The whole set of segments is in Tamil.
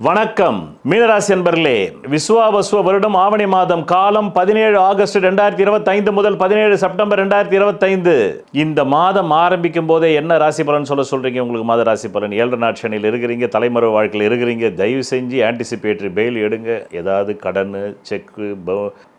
வணக்கம் மீனராசி அன்பர்களே, விசுவாவசுவ வருடம் ஆவணி மாதம், காலம் 17 ஆகஸ்ட் 2025 முதல் 17 செப்டம்பர் 2025. இந்த மாதம் ஆரம்பிக்கும் போதே என்ன ராசி பலன் சொல்றீங்க? உங்களுக்கு மாத ராசி பலன் 7 நாட் சனியில் இருக்கிறீங்க, தலைமறை வாழ்க்கையில் இருக்கிறீங்க. தயவு செஞ்சு ஆன்டிசிபேட்டரி பெயில் எடுங்க. ஏதாவது கடன், செக்கு,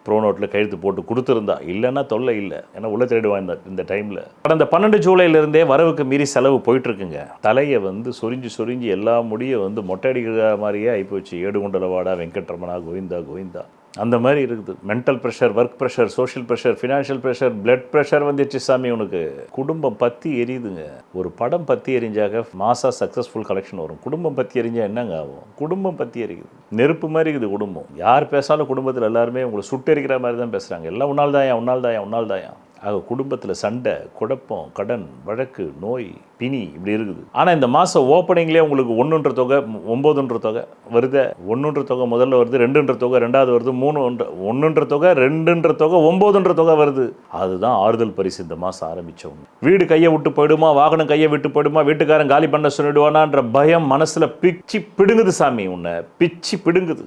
ப்ரோனோட்டில் கையெழுத்து போட்டு கொடுத்துருந்தா, இல்லைன்னா தொல்லை இல்லை. ஏன்னா உள்ள தேடுவாங்க இந்த டைமில். கடந்த 12 ஜூலையிலிருந்தே வரவுக்கு மீறி செலவு போயிட்டுருக்குங்க. தலையை சொரிஞ்சு எல்லா முடியை மொட்டை அடிக்கிற மாதிரியே ஆகிப்போச்சு. ஏடுகுண்டலவாடா, வெங்கட்ரமணா, கோவிந்தா கோவிந்தா அந்த மாதிரி இருக்குது. Mental pressure, work pressure, social pressure, financial pressure, blood pressure வந்துச்சு சாமி உனக்கு. குடும்பம் பற்றி எரியுதுங்க. ஒரு படம் பற்றி எரிஞ்சாக மாசா சக்ஸஸ்ஃபுல் கலெக்ஷன் வரும். குடும்பம் பற்றி எரிஞ்சா என்னங்க ஆகும்? குடும்பம் பற்றி எரிக்குது. நெருப்பு மாதிரி இருக்குது குடும்பம். யார் பேசாலும் குடும்பத்தில் எல்லாருமே உங்களை சுட்டெரிக்கிற மாதிரி தான் பேசுகிறாங்க. எல்லாம் உன்னால் தாயா. ஆக குடும்பத்தில் சண்டை, குழப்பம், கடன், வழக்கு, நோய், பிணி இப்படி இருக்குது. ஆனால் இந்த மாதம் ஓப்பனிங்லேயே உங்களுக்கு 1ன்ற தொகை, 9ன்ற தொகை வருது. 1ன்ற தொகை முதல்ல வருது, 2ன்ற தொகை ரெண்டாவது வருது, 1ன்ற தொகை, 2ன்ற தொகை, 9ன்ற தொகை வருது. அதுதான் ஆறுதல் பரிசு இந்த மாதம் ஆரம்பித்தவங்க. வீடு கையை விட்டு போயிடுமா, வாகனம் கையை விட்டு போயிடுமா, வீட்டுக்காரன் காலி பண்ண சொல்லிடுவானான்ற பயம் மனசில் பிச்சு பிடுங்குது சாமி. உன்னை பிச்சு பிடுங்குது.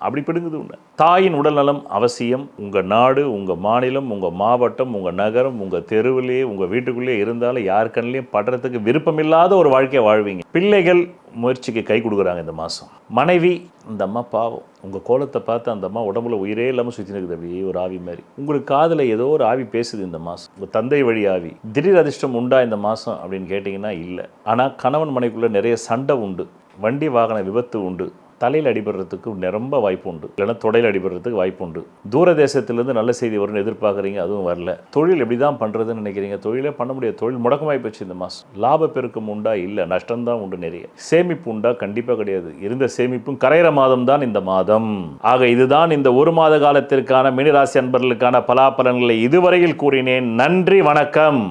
அப்படி பிடுங்குது உன்னை. தாயின் உடல் நலம் அவசியம். உங்கள் நாடு, உங்கள் மாநிலம், உங்கள் மாவட்டம், உங்கள் நகரம், உங்கள் தெருவிலேயே, உங்கள் வீட்டுக்குள்ளேயே இருந்தாலும் யார் கண்ணிலையும் படுறதுக்கு விருப்பமில்லாத ஒரு வாழ்க்கையை வாழ்வீங்க. பிள்ளைகள் முயற்சிக்கு கை கொடுக்குறாங்க இந்த மாதம். மனைவி, இந்த அம்மா பாவம், உங்கள் கோலத்தை பார்த்து அந்த அம்மா உடம்புல உயிரே இல்லாமல் சுற்றி நிற்குது, அப்படியே ஒரு ஆவி மாதிரி. உங்களுக்கு காதில் ஏதோ ஒரு ஆவி பேசுது இந்த மாதம். உங்கள் தந்தை வழி ஆவி. திடீர் அதிர்ஷ்டம் உண்டா இந்த மாதம் அப்படின்னு கேட்டிங்கன்னா இல்லை. ஆனால் கணவன் மனைக்குள்ளே நிறைய சண்டை உண்டு. வண்டி வாகன விபத்து உண்டு. தலையில் அடிபடுறதுக்கு ரொம்ப வாய்ப்பு உண்டு. இல்லைன்னா தொடையில் அடிபடுறதுக்கு வாய்ப்பு உண்டு. தூர தேசத்திலேருந்து நல்ல செய்தி வரும்னு எதிர்பார்க்குறீங்க, அதுவும் வரல. தொழில் எப்படி தான் பண்ணுறதுன்னு நினைக்கிறீங்க, தொழிலே பண்ண முடியாது. தொழில் முடக்கமாகி போச்சு இந்த மாதம். லாப பெருக்கம் உண்டா? இல்லை, நஷ்டம்தான் உண்டு. நிறைய சேமிப்பு உண்டா? கண்டிப்பாக கிடையாது. இருந்த சேமிப்பும் கரையிற மாதம் தான் இந்த மாதம். ஆக இதுதான் இந்த ஒரு மாத காலத்திற்கான மீனராசி அன்பர்களுக்கான பலாபலன்களை இதுவரையில் கூறினேன். நன்றி வணக்கம்.